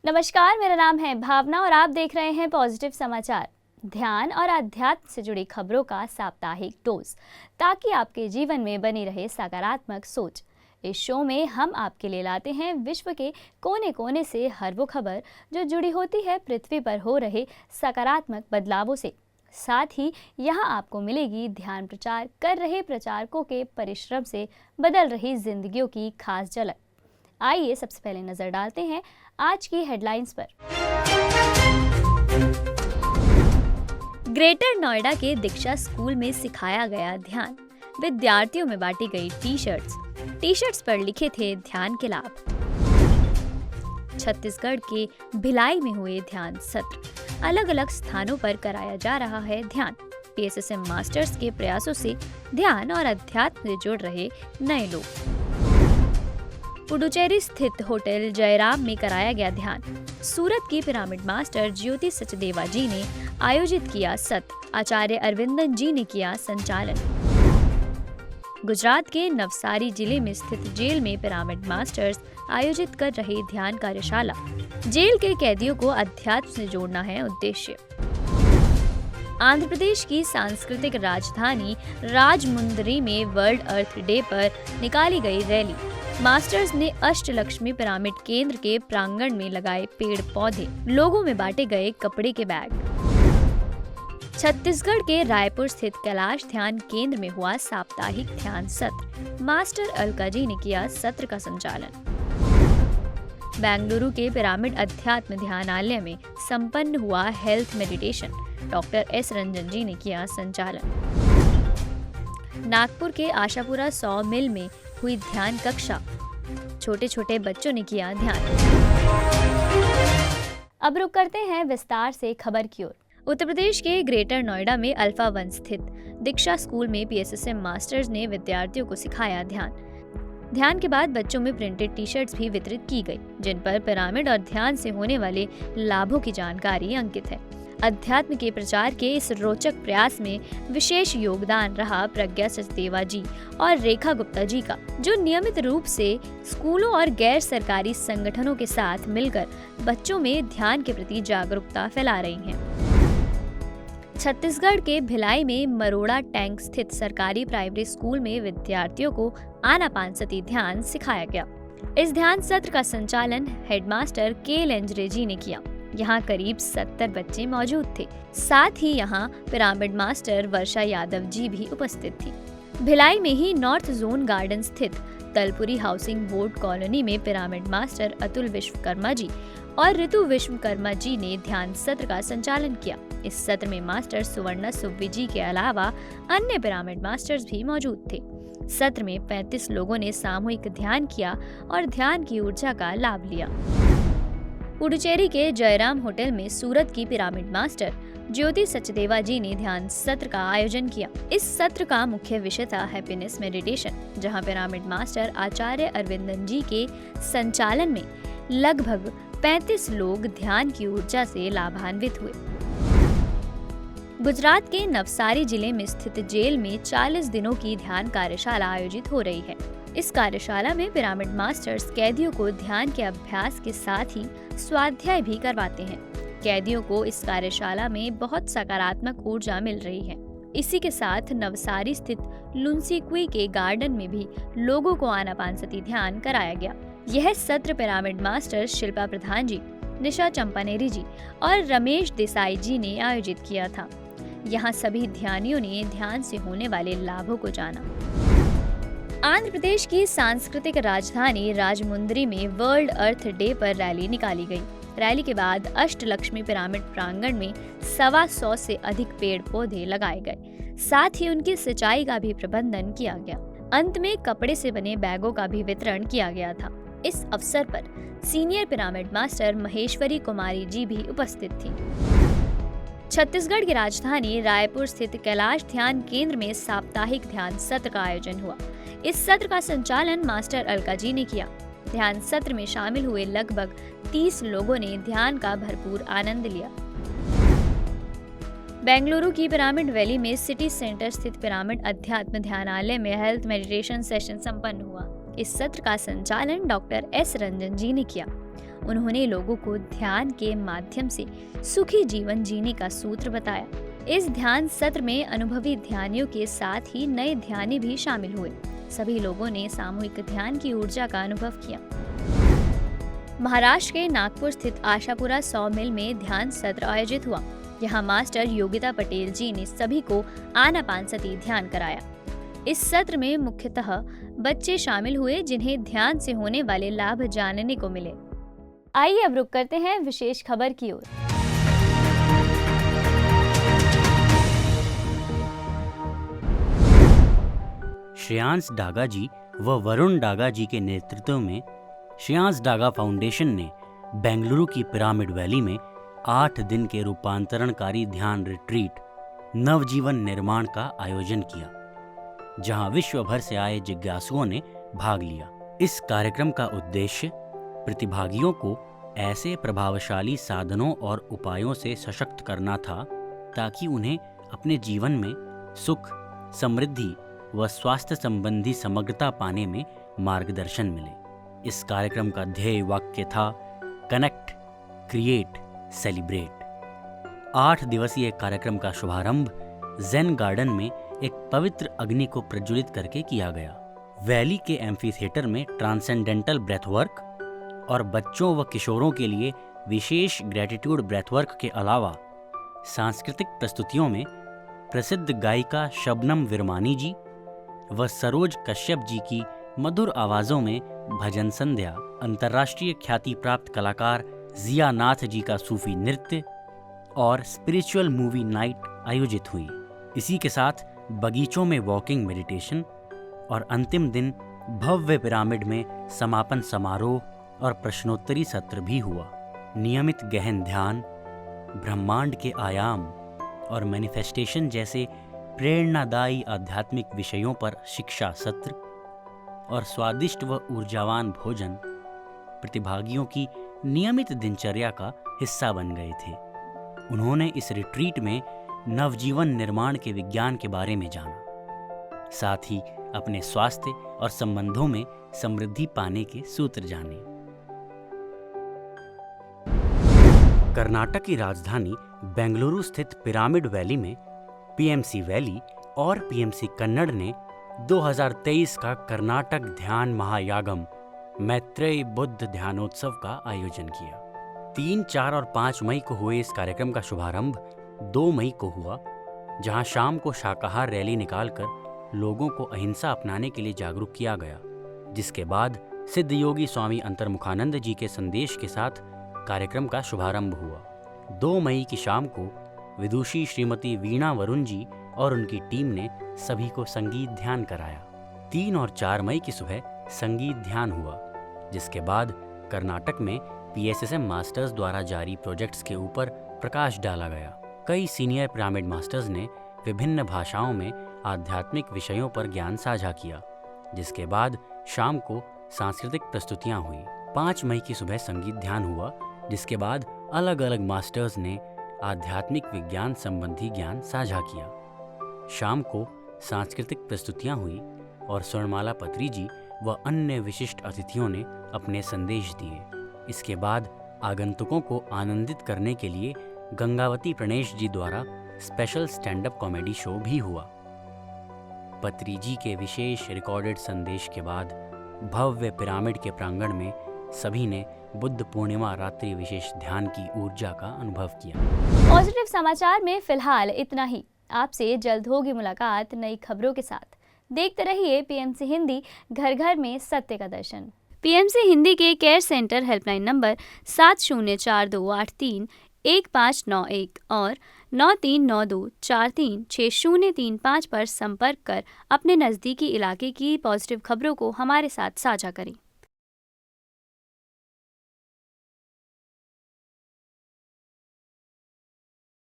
नमस्कार, मेरा नाम है भावना और आप देख रहे हैं पॉजिटिव समाचार। ध्यान और अध्यात्म से जुड़ी खबरों का साप्ताहिक डोज, ताकि आपके जीवन में बनी रहे सकारात्मक सोच। इस शो में हम आपके लिए लाते हैं विश्व के कोने कोने से हर वो खबर जो जुड़ी होती है पृथ्वी पर हो रहे सकारात्मक बदलावों से। साथ ही यहाँ आपको मिलेगी ध्यान प्रचार कर रहे प्रचारकों के परिश्रम से बदल रही जिंदगियों की खास झलक। आइए सबसे पहले नजर डालते हैं आज की हेडलाइंस पर। ग्रेटर नोएडा के दीक्षा स्कूल में सिखाया गया ध्यान। विद्यार्थियों में बांटी गई टी शर्ट्स पर लिखे थे ध्यान के लाभ। छत्तीसगढ़ के भिलाई में हुए ध्यान सत्र। अलग अलग स्थानों पर कराया जा रहा है ध्यान। पीएसएसएम मास्टर्स के प्रयासों से ध्यान और अध्यात्म से जुड़ रहे नए लोग। पुडुचेरी स्थित होटल जयराम में कराया गया ध्यान। सूरत की पिरामिड मास्टर ज्योति सचदेवा जी ने आयोजित किया सत्र। आचार्य अरविंदन जी ने किया संचालन। गुजरात के नवसारी जिले में स्थित जेल में पिरामिड मास्टर्स आयोजित कर रहे ध्यान कार्यशाला। जेल के कैदियों को अध्यात्म से जोड़ना है उद्देश्य। आंध्र प्रदेश की सांस्कृतिक राजधानी राजमुंदरी में वर्ल्ड अर्थ डे पर निकाली गई रैली। मास्टर्स ने अष्टलक्ष्मी पिरामिड केंद्र के प्रांगण में लगाए पेड़ पौधे। लोगों में बांटे गए कपड़े के बैग। छत्तीसगढ़ के रायपुर स्थित कैलाश ध्यान केंद्र में हुआ साप्ताहिक ध्यान सत्र। मास्टर अलका जी ने किया सत्र का संचालन। बेंगलुरु के पिरामिड अध्यात्म ध्यानालय में संपन्न हुआ health meditation. Doctor S Ranjan ji ने किया संचालन। नागपुर के आशापुरा 100 मिल में हुई ध्यान कक्षा। छोटे छोटे बच्चों ने किया ध्यान। अब रुक करते हैं विस्तार से खबर की ओर। उत्तर प्रदेश के ग्रेटर नोएडा में अल्फा 1 स्थित दीक्षा स्कूल में पीएसएसएम मास्टर्स ने विद्यार्थियों को सिखाया ध्यान। ध्यान के बाद बच्चों में प्रिंटेड टी शर्ट्स भी वितरित की गई, जिन पर पिरामिड और ध्यान से होने वाले लाभों की जानकारी अंकित है। अध्यात्म के प्रचार के इस रोचक प्रयास में विशेष योगदान रहा प्रज्ञा सचदेवा जी और रेखा गुप्ता जी का, जो नियमित रूप से स्कूलों और गैर सरकारी संगठनों के साथ मिलकर बच्चों में ध्यान के प्रति जागरूकता फैला रही हैं। छत्तीसगढ़ के भिलाई में मरोड़ा टैंक स्थित सरकारी प्राइमरी स्कूल में विद्यार्थियों को आनापानसती ध्यान सिखाया गया। इस ध्यान सत्र का संचालन हेडमास्टर के लेंजरे जी ने किया। यहाँ करीब 70 बच्चे मौजूद थे। साथ ही यहाँ पिरामिड मास्टर वर्षा यादव जी भी उपस्थित थी। भिलाई में ही नॉर्थ जोन गार्डन स्थित तलपुरी हाउसिंग बोर्ड कॉलोनी में पिरामिड मास्टर अतुल विश्वकर्मा जी और ऋतु विश्वकर्मा जी ने ध्यान सत्र का संचालन किया। इस सत्र में मास्टर सुवर्णा सुब्बी जी के अलावा अन्य पिरामिड मास्टर्स भी मौजूद थे। सत्र में 35 लोगों ने सामूहिक ध्यान किया और ध्यान की ऊर्जा का लाभ लिया। पुडुचेरी के जयराम होटल में सूरत की पिरामिड मास्टर ज्योति सचदेवा जी ने ध्यान सत्र का आयोजन किया। इस सत्र का मुख्य विषय था हैप्पीनेस मेडिटेशन, जहां पिरामिड मास्टर आचार्य अरविंदन जी के संचालन में लगभग 35 लोग ध्यान की ऊर्जा से लाभान्वित हुए। गुजरात के नवसारी जिले में स्थित जेल में 40 दिनों की ध्यान कार्यशाला आयोजित हो रही है। इस कार्यशाला में पिरामिड मास्टर्स कैदियों को ध्यान के अभ्यास के साथ ही स्वाध्याय भी करवाते हैं। कैदियों को इस कार्यशाला में बहुत सकारात्मक ऊर्जा मिल रही है। इसी के साथ नवसारी स्थित लुंसीकुई के गार्डन में भी लोगों को आनापानसती ध्यान कराया गया। यह सत्र पिरामिड मास्टर शिल्पा प्रधान जी, निशा चंपानेरी जी और रमेश देसाई जी ने आयोजित किया था। यहाँ सभी ध्यानियों ने ध्यान से होने वाले लाभों को जाना। आंध्र प्रदेश की सांस्कृतिक राजधानी राजमुंदरी में वर्ल्ड अर्थ डे पर रैली निकाली गई। रैली के बाद अष्टलक्ष्मी पिरामिड प्रांगण में 125 से अधिक पेड़ पौधे लगाए गए। साथ ही उनकी सिंचाई का भी प्रबंधन किया गया। अंत में कपड़े से बने बैगों का भी वितरण किया गया था। इस अवसर पर senior pyramid master Maheshwari Kumari ji भी उपस्थित थी। छत्तीसगढ़ की राजधानी रायपुर स्थित कैलाश ध्यान केंद्र में साप्ताहिक ध्यान सत्र का आयोजन हुआ। इस सत्र का संचालन मास्टर अलका जी ने किया। ध्यान सत्र में शामिल हुए लगभग 30 लोगों ने ध्यान का भरपूर आनंद लिया। बेंगलुरु की पिरामिड वैली में सिटी सेंटर स्थित पिरामिड अध्यात्म ध्यानालय में हेल्थ मेडिटेशन सेशन संपन्न हुआ। इस सत्र का संचालन डॉक्टर एस रंजन जी ने किया। उन्होंने लोगों को ध्यान के माध्यम से सुखी जीवन जीने का सूत्र बताया। इस ध्यान सत्र में अनुभवी ध्यानियों के साथ ही नए ध्यानी भी शामिल हुए। सभी लोगों ने सामूहिक ध्यान की ऊर्जा का अनुभव किया। महाराष्ट्र के नागपुर स्थित आशापुरा सॉ मिल में ध्यान सत्र आयोजित हुआ। यहाँ मास्टर योगिता पटेल जी ने सभी को आनापानसती ध्यान कराया। इस सत्र में मुख्यतः बच्चे शामिल हुए जिन्हें ध्यान से होने वाले लाभ जानने को मिले। आइए अब रुक करते हैं विशेष खबर की ओर। श्रेयांश डागा जी व वरुण डागा जी के नेतृत्व में श्रेयांश डागा फाउंडेशन ने बेंगलुरु की पिरामिड वैली में 8 दिन के रूपांतरणकारी ध्यान रिट्रीट नवजीवन निर्माण का आयोजन किया, जहां विश्व भर से आए जिज्ञासुओं ने भाग लिया। इस कार्यक्रम का उद्देश्य प्रतिभागियों को ऐसे प्रभावशाली साधनों और उपायों से सशक्त करना था ताकि उन्हें अपने जीवन में सुख, समृद्धि व स्वास्थ्य संबंधी समग्रता पाने में मार्गदर्शन मिले। इस कार्यक्रम का ध्येय वाक्य था कनेक्ट, क्रिएट, सेलिब्रेट। 8 दिवसीय कार्यक्रम का शुभारंभ ज़ेन गार्डन में एक पवित्र अग्नि को प्रज्वलित करके किया गया। वैली के एम्फी थिएटर में ट्रांसेंडेंटल ब्रेथवर्क और बच्चों व किशोरों के लिए विशेष ग्रेटिट्यूड ब्रेथवर्क के अलावा सांस्कृतिक प्रस्तुतियों में प्रसिद्ध गायिका शबनम विरमानी जी व सरोज कश्यप जी की मधुर आवाज़ों में भजन संध्या, अंतर्राष्ट्रीय ख्याति प्राप्त कलाकार जिया नाथ जी का सूफी नृत्य और स्पिरिचुअल मूवी नाइट आयोजित हुई। इसी के साथ बगीचों में वॉकिंग मेडिटेशन और अंतिम दिन भव्य पिरामिड में समापन समारोह और प्रश्नोत्तरी सत्र भी हुआ। नियमित गहन ध्यान, ब्रह्मांड के आयाम और मैनिफेस्टेशन जैसे प्रेरणादायी आध्यात्मिक विषयों पर शिक्षा सत्र और स्वादिष्ट व ऊर्जावान भोजन प्रतिभागियों की नियमित दिनचर्या का हिस्सा बन गए थे। उन्होंने इस रिट्रीट में नवजीवन निर्माण के विज्ञान के बारे में जाना, साथ ही अपने स्वास्थ्य और संबंधों में समृद्धि पाने के सूत्र जाने। कर्नाटक की राजधानी बेंगलुरु स्थित पिरामिड वैली में पीएमसी वैली और पीएमसी कन्नड़ ने 2023 का कर्नाटक ध्यान महायागम मैत्रेय बुद्ध ध्यानोत्सव का आयोजन किया। 3, 4 और 5 मई को हुए इस कार्यक्रम का शुभारंभ 2 मई को हुआ, जहां शाम को शाकाहार रैली निकालकर लोगों को अहिंसा अपनाने के लिए जागरूक किया गया, जिसके बाद सिद्ध योगी स्वामी अंतर्मुखानंद जी के संदेश के साथ कार्यक्रम का शुभारंभ हुआ। 2 मई की शाम को विदुषी श्रीमती वीणा वरुण जी और उनकी टीम ने सभी को संगीत ध्यान कराया। 3 और 4 मई की सुबह संगीत ध्यान हुआ, जिसके बाद कर्नाटक में पीएसएसएम मास्टर्स द्वारा जारी प्रोजेक्ट्स के ऊपर प्रकाश डाला गया। कई सीनियर पिरामिड मास्टर्स ने विभिन्न भाषाओं में आध्यात्मिक विषयों पर ज्ञान साझा किया, जिसके बाद शाम को सांस्कृतिक प्रस्तुतियां हुई। 5 मई की सुबह संगीत ध्यान हुआ, जिसके बाद अलग अलग मास्टर्स ने आध्यात्मिक विज्ञान संबंधी ज्ञान साझा किया। शाम को सांस्कृतिक प्रस्तुतियां हुई और स्वर्णमाला पत्री जी व अन्य विशिष्ट अतिथियों ने अपने संदेश दिए। इसके बाद आगंतुकों को आनंदित करने के लिए गंगावती प्रणेश जी द्वारा special stand up comedy show भी हुआ। पत्री जी के विशेष रिकॉर्डेड संदेश के बाद भव्य पिरामिड के प्रांगण में सभी ने बुद्ध पूर्णिमा रात्रि विशेष ध्यान की ऊर्जा का अनुभव किया। पॉजिटिव समाचार में फिलहाल इतना ही। आपसे जल्द होगी मुलाकात नई खबरों के साथ। देखते रहिए पीएमसी हिंदी, घर घर में सत्य का दर्शन। पीएमसी हिंदी के केयर सेंटर हेल्पलाइन नंबर 7042831591 और 9392436035 पर संपर्क कर अपने नज़दीकी इलाके की पॉजिटिव खबरों को हमारे साथ साझा करें।